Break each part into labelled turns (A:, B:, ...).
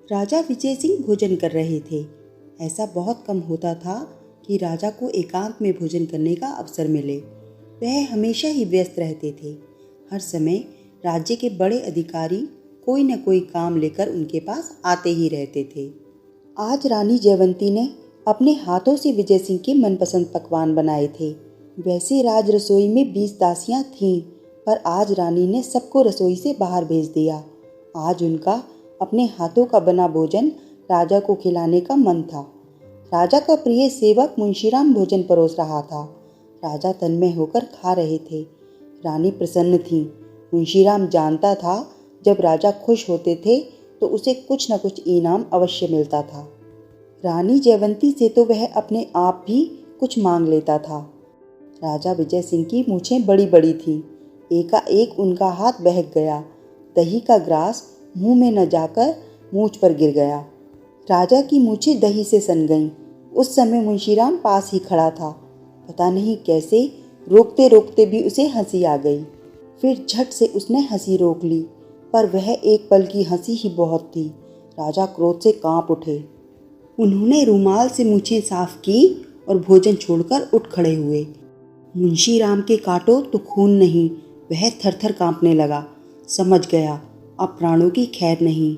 A: राजा विजय सिंह भोजन कर रहे थे। ऐसा बहुत कम होता था कि राजा को एकांत में भोजन करने का अवसर मिले। वह हमेशा ही व्यस्त रहते थे। हर समय राज्य के बड़े अधिकारी कोई न कोई काम लेकर उनके पास आते ही रहते थे। आज रानी जयवंती ने अपने हाथों से विजय सिंह के मनपसंद पकवान बनाए थे। वैसे राज रसोई में 20 दासियां थीं, पर आज रानी ने सबको रसोई से बाहर भेज दिया। आज उनका अपने हाथों का बना भोजन राजा को खिलाने का मन था। राजा का प्रिय सेवक मुंशीराम भोजन परोस रहा था। राजा तन्मय होकर खा रहे थे। रानी प्रसन्न थी। मुंशीराम जानता था जब राजा खुश होते थे तो उसे कुछ न कुछ इनाम अवश्य मिलता था। रानी जयवंती से तो वह अपने आप भी कुछ मांग लेता था। राजा विजय सिंह की मूछें बड़ी बड़ी थीं। एकाएक उनका हाथ बहक गया। दही का ग्रास मुंह में न जाकर मूंछ पर गिर गया। राजा की मूछें दही से सन गईं। उस समय मुंशीराम पास ही खड़ा था। पता नहीं कैसे रोकते रोकते भी उसे हंसी आ गई। फिर झट से उसने हंसी रोक ली, पर वह एक पल की हंसी ही बहुत थी। राजा क्रोध से कांप उठे। उन्होंने रुमाल से मूछें साफ की और भोजन छोड़कर उठ खड़े हुए। मुंशीराम के काटो तो खून नहीं, वह थरथर कांपने लगा। समझ गया अब प्राणों की खैर नहीं।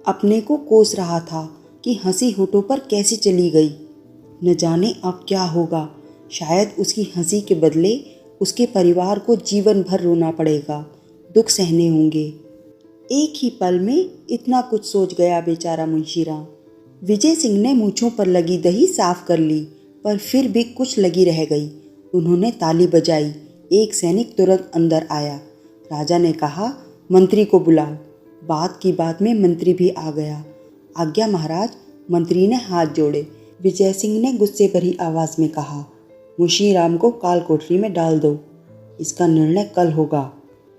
A: अपने को कोस रहा था कि हंसी होठों पर कैसे चली गई। न जाने अब क्या होगा। शायद उसकी हंसी के बदले उसके परिवार को जीवन भर रोना पड़ेगा, दुख सहने होंगे। एक ही पल में इतना कुछ सोच गया बेचारा मुंशीराम। विजय सिंह ने मूंछों पर लगी दही साफ कर ली, पर फिर भी कुछ लगी रह गई। उन्होंने ताली बजाई। एक सैनिक तुरंत अंदर आया। राजा ने कहा, मंत्री को बुलाओ। बात की बात में मंत्री भी आ गया। आज्ञा महाराज। मंत्री ने हाथ जोड़े। विजय सिंह ने गुस्से भरी आवाज में कहा, मुंशीराम को काल कोठरी में डाल दो। इसका निर्णय कल होगा।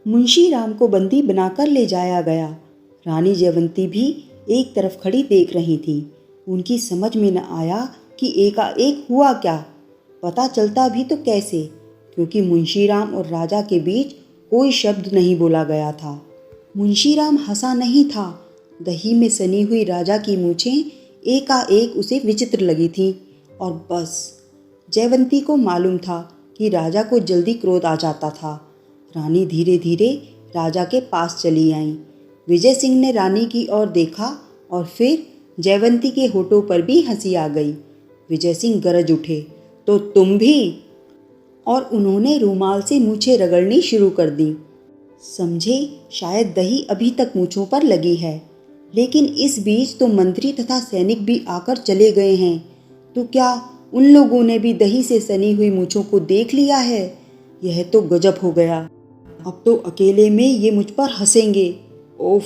A: मुंशीराम को बंदी बनाकर ले जाया गया। रानी जयवंती भी एक तरफ खड़ी देख रही थी। उनकी समझ में न आया कि एकाएक हुआ क्या। पता चलता भी तो कैसे, क्योंकि मुंशीराम और राजा के बीच कोई शब्द नहीं बोला गया था। मुंशीराम हंसा नहीं था। दही में सनी हुई राजा की मूछें एकाएक उसे विचित्र लगी थीं, और बस जयवंती को मालूम था कि राजा को जल्दी क्रोध आ जाता था। रानी धीरे धीरे राजा के पास चली आईं। विजय सिंह ने रानी की ओर देखा और फिर जयवंती के होठों पर भी हंसी आ गई। विजय सिंह गरज उठे, तो तुम भी? और उन्होंने रूमाल से मूछें रगड़नी शुरू कर दी। समझे शायद दही अभी तक मूछों पर लगी है, लेकिन इस बीच तो मंत्री तथा सैनिक भी आकर चले गए हैं। तो क्या उन लोगों ने भी दही से सनी हुई मूछों को देख लिया है? यह तो गजब हो गया। अब तो अकेले में ये मुझ पर हंसेंगे। ओफ!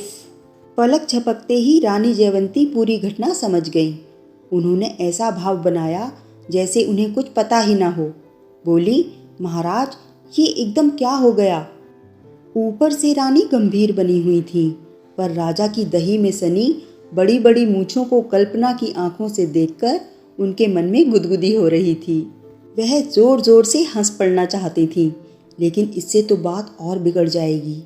A: पलक झपकते ही रानी जयवंती पूरी घटना समझ गई। उन्होंने ऐसा भाव बनाया जैसे उन्हें कुछ पता ही ना हो। बोली, महाराज, ये एकदम क्या हो गया? ऊपर से रानी गंभीर बनी हुई थी, पर राजा की दही में सनी बड़ी बड़ी मूछों को कल्पना की आंखों से देखकर उनके मन में गुदगुदी हो रही थी। वह जोर जोर से हंस पड़ना चाहती थी, लेकिन इससे तो बात और बिगड़ जाएगी।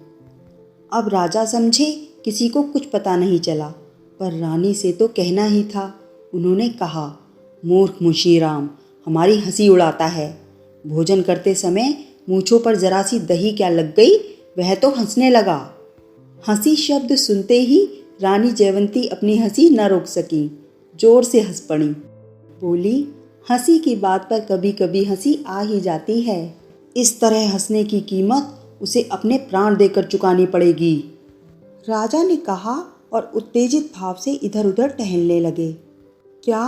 A: अब राजा समझे किसी को कुछ पता नहीं चला, पर रानी से तो कहना ही था। उन्होंने कहा, मूर्ख मुंशीराम, हमारी हंसी उड़ाता है। भोजन करते समय मूंछों पर जरा सी दही क्या लग गई, वह तो हंसने लगा। हंसी शब्द सुनते ही रानी जयवंती अपनी हंसी न रोक सकी, जोर से हंस पड़ी। बोली, हंसी की बात पर कभी कभी हंसी आ ही जाती है। इस तरह हंसने की कीमत उसे अपने प्राण देकर चुकानी पड़ेगी। राजा ने कहा और उत्तेजित भाव से इधर उधर टहलने लगे। क्या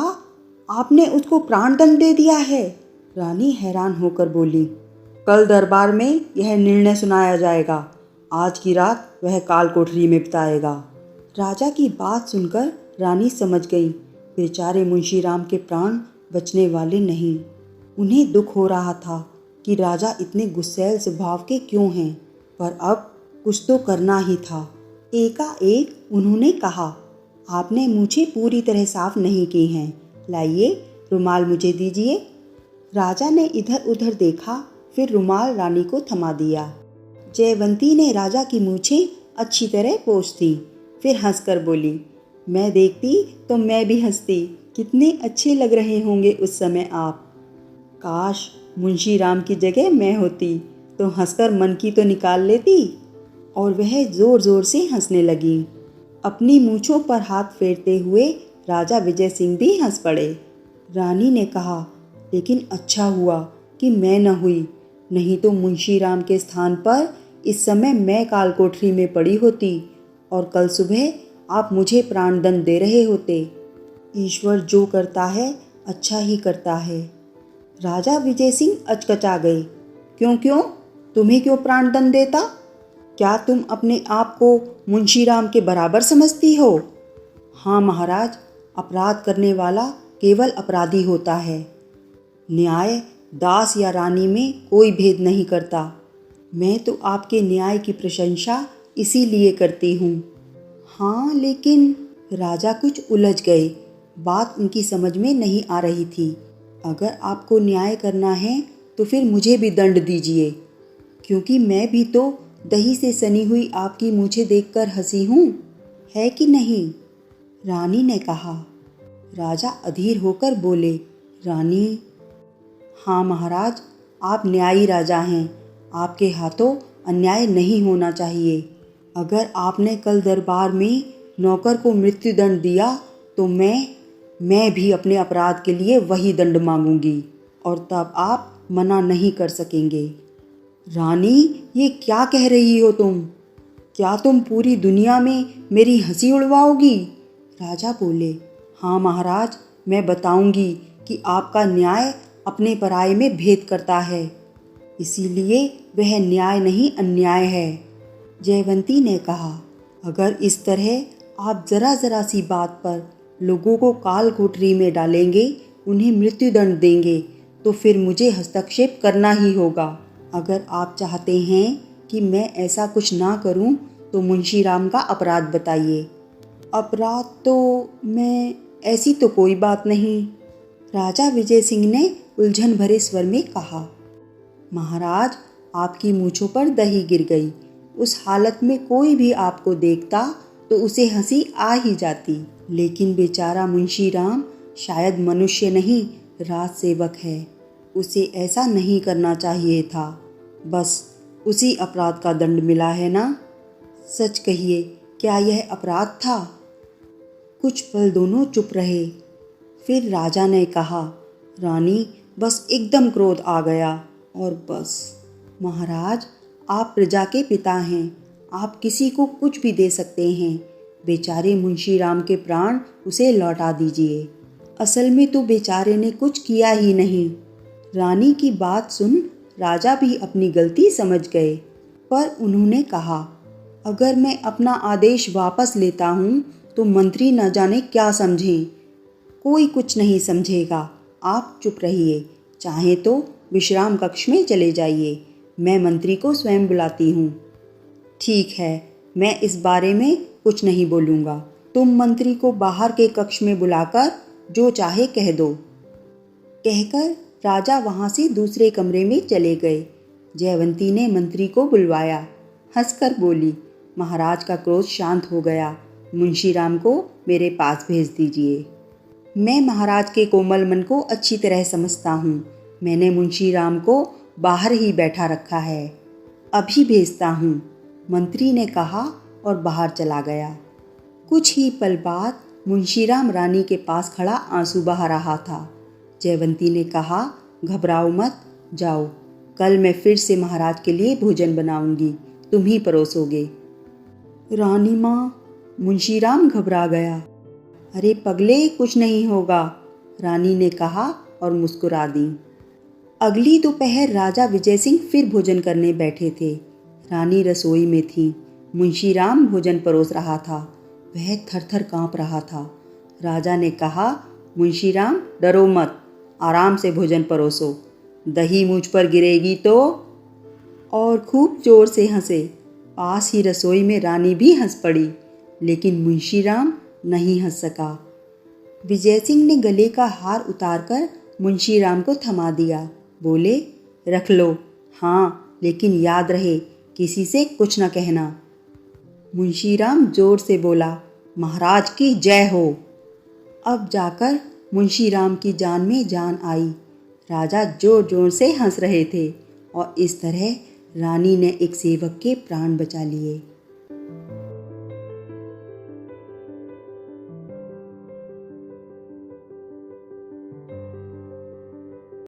A: आपने उसको प्राण दंड दे दिया है? रानी हैरान होकर बोली। कल दरबार में यह निर्णय सुनाया जाएगा। आज की रात वह काल कोठरी में बिताएगा। राजा की बात सुनकर रानी समझ गई, बेचारे मुंशीराम के प्राण बचने वाले नहीं। उन्हें दुख हो रहा था कि राजा इतने गुस्सैल स्वभाव के क्यों हैं, पर अब कुछ तो करना ही था। एकाएक उन्होंने कहा, आपने मूछें पूरी तरह साफ नहीं की हैं, लाइए रुमाल मुझे दीजिए। राजा ने इधर उधर देखा, फिर रुमाल रानी को थमा दिया। जयवंती ने राजा की मूछें अच्छी तरह पोंछ दी, फिर हंसकर बोली, मैं देखती तो मैं भी हंसती। कितने अच्छे लग रहे होंगे उस समय आप। काश मुंशी राम की जगह मैं होती तो हंसकर मन की तो निकाल लेती। और वह जोर जोर से हंसने लगी। अपनी मूंछों पर हाथ फेरते हुए राजा विजय सिंह भी हंस पड़े। रानी ने कहा, लेकिन अच्छा हुआ कि मैं न हुई, नहीं तो मुंशी राम के स्थान पर इस समय मैं काल कोठरी में पड़ी होती और कल सुबह आप मुझे प्राणदंड दे रहे होते। ईश्वर जो करता है अच्छा ही करता है। राजा विजय सिंह अचकचा गए। क्यों क्यों? तुम्हें क्यों प्राणदंड देता? क्या तुम अपने आप को मुंशी राम के बराबर समझती हो? हाँ महाराज, अपराध करने वाला केवल अपराधी होता है। न्याय दास या रानी में कोई भेद नहीं करता। मैं तो आपके न्याय की प्रशंसा इसीलिए करती हूँ। हाँ लेकिन राजा कुछ उलझ गए। बात उनकी समझ में नहीं आ रही थी। अगर आपको न्याय करना है तो फिर मुझे भी दंड दीजिए, क्योंकि मैं भी तो दही से सनी हुई आपकी मूछें देखकर हंसी हूँ, है कि नहीं? रानी ने कहा। राजा अधीर होकर बोले, रानी। हाँ महाराज, आप न्यायी राजा हैं। आपके हाथों अन्याय नहीं होना चाहिए। अगर आपने कल दरबार में नौकर को मृत्युदंड दिया तो मैं भी अपने अपराध के लिए वही दंड मांगूंगी और तब आप मना नहीं कर सकेंगे। रानी, ये क्या कह रही हो तुम? क्या तुम पूरी दुनिया में मेरी हंसी उड़वाओगी? राजा बोले, हाँ महाराज, मैं बताऊंगी कि आपका न्याय अपने पराये में भेद करता है, इसीलिए वह न्याय नहीं अन्याय है। जयवंती ने कहा, अगर इस तरह आप जरा जरा सी बात पर लोगों को काल कोठरी में डालेंगे, उन्हें मृत्युदंड देंगे, तो फिर मुझे हस्तक्षेप करना ही होगा। अगर आप चाहते हैं कि मैं ऐसा कुछ ना करूं, तो मुंशी राम का अपराध बताइए। अपराध तो मैं, ऐसी तो कोई बात नहीं। राजा विजय सिंह ने उलझन भरे स्वर में कहा। महाराज, आपकी मूंछों पर दही गिर गई। उस हालत में कोई भी आपको देखता तो उसे हंसी आ ही जाती, लेकिन बेचारा मुंशी राम शायद मनुष्य नहीं, राज सेवक है। उसे ऐसा नहीं करना चाहिए था। बस उसी अपराध का दंड मिला है ना? सच कहिए, क्या यह अपराध था? कुछ पल दोनों चुप रहे। फिर राजा ने कहा, रानी, बस एकदम क्रोध आ गया और बस। महाराज, आप प्रजा के पिता हैं। आप किसी को कुछ भी दे सकते हैं। बेचारे मुंशी राम के प्राण उसे लौटा दीजिए। असल में तो बेचारे ने कुछ किया ही नहीं। रानी की बात सुन राजा भी अपनी गलती समझ गए, पर उन्होंने कहा, अगर मैं अपना आदेश वापस लेता हूँ तो मंत्री न जाने क्या समझें। कोई कुछ नहीं समझेगा। आप चुप रहिए। चाहे तो विश्राम कक्ष में चले जाइए। मैं मंत्री को स्वयं बुलाती हूँ। ठीक है, मैं इस बारे में कुछ नहीं बोलूँगा। तुम मंत्री को बाहर के कक्ष में बुलाकर जो चाहे कह दो। कहकर राजा वहाँ से दूसरे कमरे में चले गए। जयवंती ने मंत्री को बुलवाया। हंसकर बोली, महाराज का क्रोध शांत हो गया। मुंशी राम को मेरे पास भेज दीजिए। मैं महाराज के कोमल मन को अच्छी तरह समझता हूँ। मैंने मुंशी राम को बाहर ही बैठा रखा है। अभी भेजता हूँ, मंत्री ने कहा और बाहर चला गया। कुछ ही पल बाद मुंशी राम रानी के पास खड़ा आंसू बहा रहा था। जयवंती ने कहा, घबराओ मत, जाओ। कल मैं फिर से महाराज के लिए भोजन बनाऊंगी, तुम ही परोसोगे। रानी माँ, मुंशी राम घबरा गया। अरे पगले, कुछ नहीं होगा, रानी ने कहा और मुस्कुरा दी। अगली दोपहर राजा विजय सिंह फिर भोजन करने बैठे थे। रानी रसोई में थी। मुंशी राम भोजन परोस रहा था। वह थर-थर काँप रहा था। राजा ने कहा, मुंशी राम, डरो मत, आराम से भोजन परोसो। दही मुझ पर गिरेगी तो। और खूब जोर से हंसे। पास ही रसोई में रानी भी हंस पड़ी, लेकिन मुंशी राम नहीं हंस सका। विजय सिंह ने गले का हार उतारकर मुंशी राम को थमा दिया। बोले, रख लो, हाँ, लेकिन याद रहे किसी से कुछ न कहना। मुंशी राम जोर से बोला, महाराज की जय हो। अब जाकर मुंशी राम की जान में जान आई। राजा जोर जोर से हंस रहे थे और इस तरह रानी ने एक सेवक के प्राण बचा लिए।